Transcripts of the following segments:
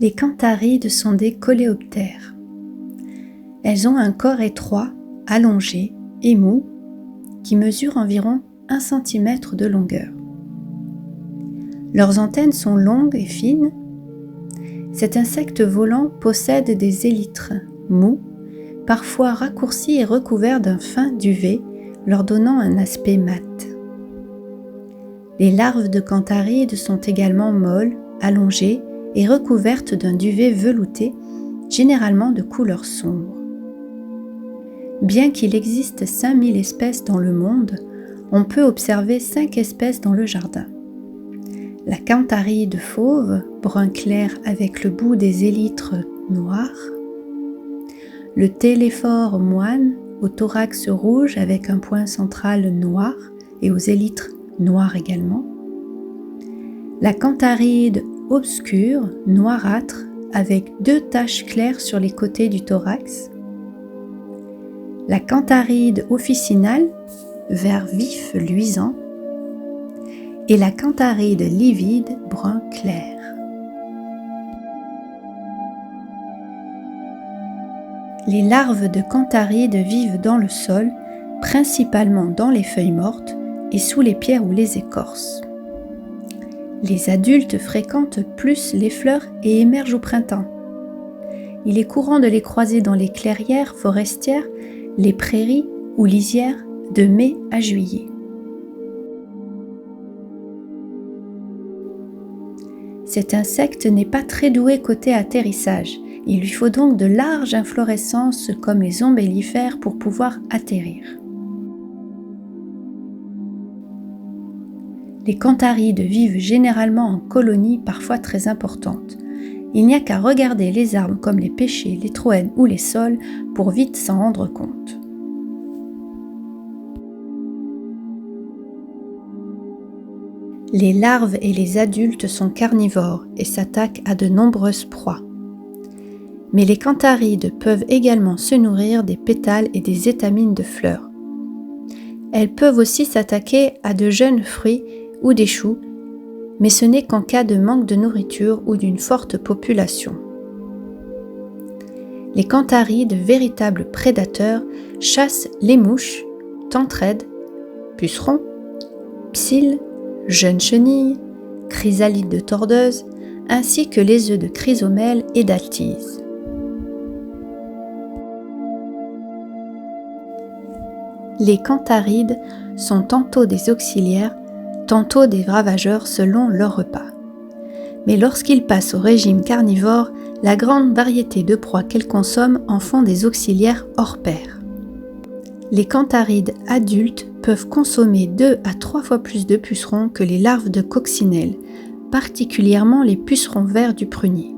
Les cantharides sont des coléoptères. Elles ont un corps étroit, allongé et mou qui mesure environ 1 cm de longueur. Leurs antennes sont longues et fines. Cet insecte volant possède des élytres mous, parfois raccourcis et recouverts d'un fin duvet, leur donnant un aspect mat. Les larves de cantharides sont également molles, allongées et recouvertes d'un duvet velouté, généralement de couleur sombre. Bien qu'il existe 5000 espèces dans le monde, on peut observer 5 espèces dans le jardin. La cantharide fauve, brun clair avec le bout des élytres noirs. Le téléphore moine, au thorax rouge avec un point central noir et aux élytres noirs également. La cantharide obscure, noirâtre, avec 2 taches claires sur les côtés du thorax. La cantharide officinale, vert vif luisant. Et la cantharide livide, brun clair. Les larves de cantharide vivent dans le sol, principalement dans les feuilles mortes et sous les pierres ou les écorces. Les adultes fréquentent plus les fleurs et émergent au printemps. Il est courant de les croiser dans les clairières forestières, les prairies ou lisières de mai à juillet. Cet insecte n'est pas très doué côté atterrissage. Il lui faut donc de larges inflorescences comme les ombellifères pour pouvoir atterrir. Les cantharides vivent généralement en colonies parfois très importantes. Il n'y a qu'à regarder les arbres comme les pêchers, les troènes ou les saules pour vite s'en rendre compte. Les larves et les adultes sont carnivores et s'attaquent à de nombreuses proies. Mais les cantharides peuvent également se nourrir des pétales et des étamines de fleurs. Elles peuvent aussi s'attaquer à de jeunes fruits ou des choux, mais ce n'est qu'en cas de manque de nourriture ou d'une forte population. Les cantharides, véritables prédateurs, chassent les mouches, tentraides, pucerons, psylles, jeunes chenilles, chrysalides de tordeuse, ainsi que les œufs de chrysomèles et d'altise. Les cantharides sont tantôt des auxiliaires, tantôt des ravageurs selon leur repas. Mais lorsqu'ils passent au régime carnivore, la grande variété de proies qu'elles consomment en font des auxiliaires hors pair. Les cantharides adultes peuvent consommer 2 à 3 fois plus de pucerons que les larves de coccinelles, particulièrement les pucerons verts du prunier.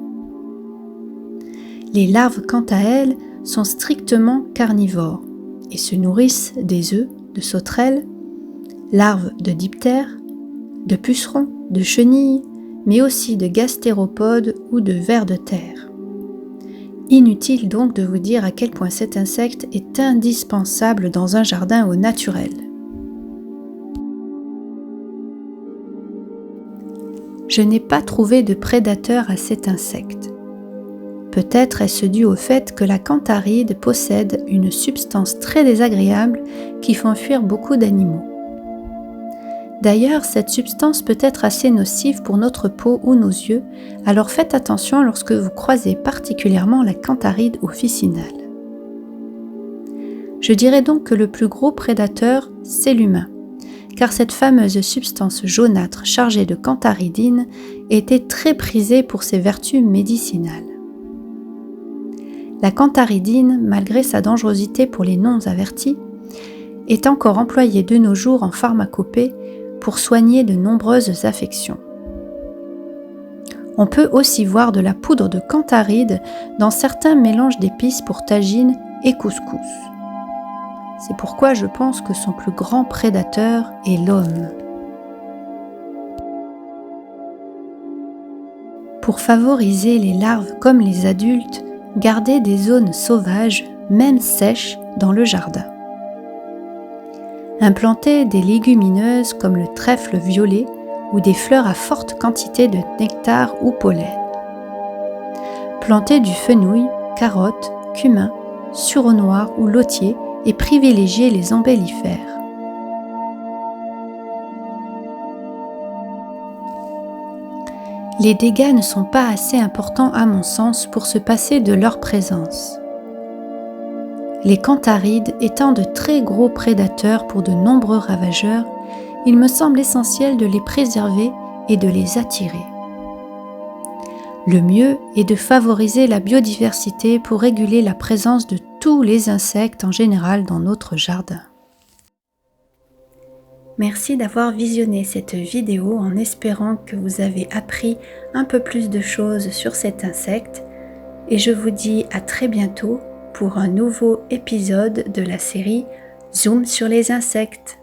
Les larves, quant à elles, sont strictement carnivores et se nourrissent des œufs de sauterelles, larves de diptères, de pucerons, de chenilles, mais aussi de gastéropodes ou de vers de terre. Inutile donc de vous dire à quel point cet insecte est indispensable dans un jardin au naturel. Je n'ai pas trouvé de prédateur à cet insecte. Peut-être est-ce dû au fait que la cantharide possède une substance très désagréable qui fait fuir beaucoup d'animaux. D'ailleurs, cette substance peut être assez nocive pour notre peau ou nos yeux, alors faites attention lorsque vous croisez particulièrement la cantharide officinale. Je dirais donc que le plus gros prédateur, c'est l'humain, car cette fameuse substance jaunâtre chargée de cantharidine était très prisée pour ses vertus médicinales. La cantharidine, malgré sa dangerosité pour les non-avertis, est encore employée de nos jours en pharmacopée pour soigner de nombreuses affections. On peut aussi voir de la poudre de cantharide dans certains mélanges d'épices pour tagine et couscous. C'est pourquoi je pense que son plus grand prédateur est l'homme. Pour favoriser les larves comme les adultes, gardez des zones sauvages, même sèches, dans le jardin. Implantez des légumineuses comme le trèfle violet ou des fleurs à forte quantité de nectar ou pollen. Plantez du fenouil, carottes, cumin, sureau noir ou lotier et privilégiez les embellifères. Les dégâts ne sont pas assez importants à mon sens pour se passer de leur présence. Les cantharides étant de très gros prédateurs pour de nombreux ravageurs, il me semble essentiel de les préserver et de les attirer. Le mieux est de favoriser la biodiversité pour réguler la présence de tous les insectes en général dans notre jardin. Merci d'avoir visionné cette vidéo en espérant que vous avez appris un peu plus de choses sur cet insecte et je vous dis à très bientôt pour un nouveau épisode de la série Zoom sur les insectes.